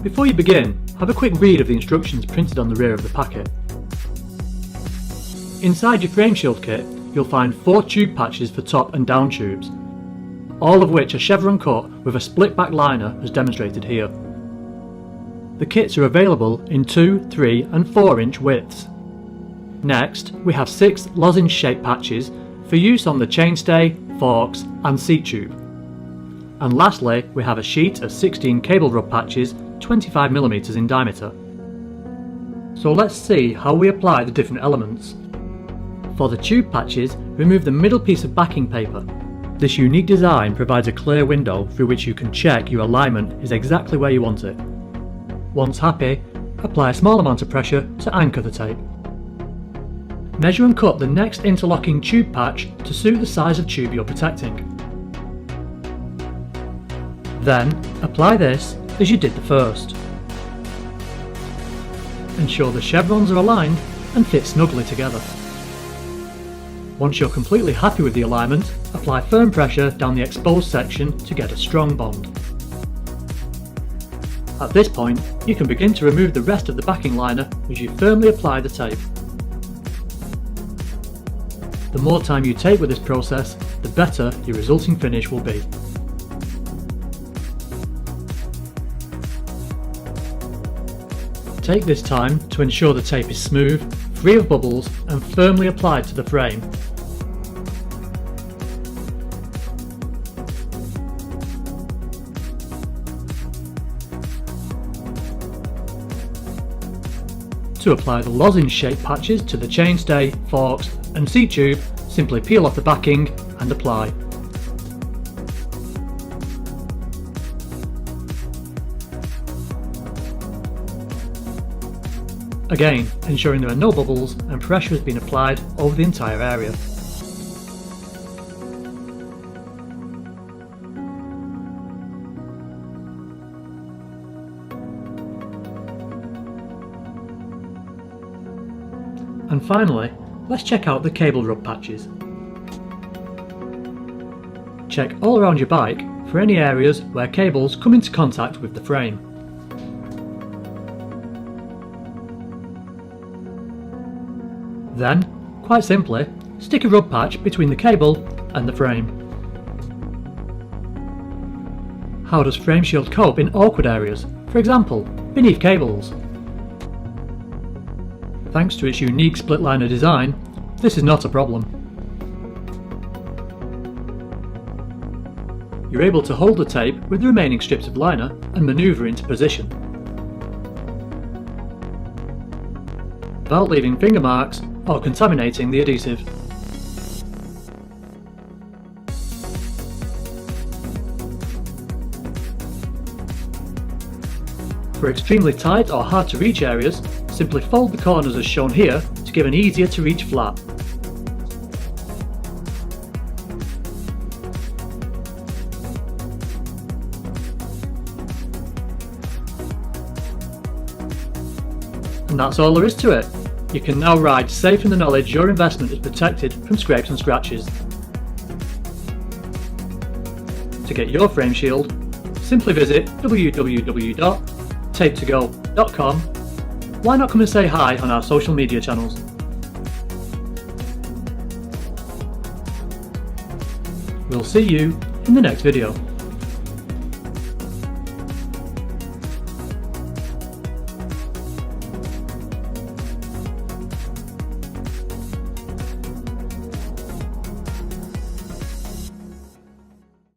Before you begin, have a quick read of the instructions printed on the rear of the packet. Inside your frame shield kit, you'll find 4 tube patches for top and down tubes, all of which are chevron cut with a split back liner as demonstrated here. The kits are available in 2, 3 and 4 inch widths. Next, we have 6 lozenge-shaped patches for use on the chainstay, forks and seat tube. And lastly, we have a sheet of 16 cable rub patches 25mm in diameter. So let's see how we apply the different elements. For the tube patches, remove the middle piece of backing paper. This unique design provides a clear window through which you can check your alignment is exactly where you want it. Once happy, apply a small amount of pressure to anchor the tape. Measure and cut the next interlocking tube patch to suit the size of tube you're protecting. Then, apply this as you did the first. Ensure the chevrons are aligned and fit snugly together. Once you're completely happy with the alignment, apply firm pressure down the exposed section to get a strong bond. At this point, you can begin to remove the rest of the backing liner as you firmly apply the tape. The more time you take with this process, the better your resulting finish will be. Take this time to ensure the tape is smooth, free of bubbles and firmly applied to the frame. To apply the lozenge-shaped patches to the chainstay, forks and seat tube, simply peel off the backing and apply. Again, ensuring there are no bubbles and pressure has been applied over the entire area. And finally, let's check out the cable rub patches. Check all around your bike for any areas where cables come into contact with the frame. Then, quite simply, stick a rub patch between the cable and the frame. How does frame shield cope in awkward areas, for example, beneath cables? Thanks to its unique split liner design, this is not a problem. You're able to hold the tape with the remaining strips of liner and manoeuvre into position, without leaving finger marks or contaminating the adhesive. For extremely tight or hard to reach areas, simply fold the corners as shown here to give an easier to reach flap. And that's all there is to it. You can now ride safe in the knowledge your investment is protected from scrapes and scratches. To get your frame shield, simply visit www.tapetogo.com. Why not come and say hi on our social media channels? We'll see you in the next video.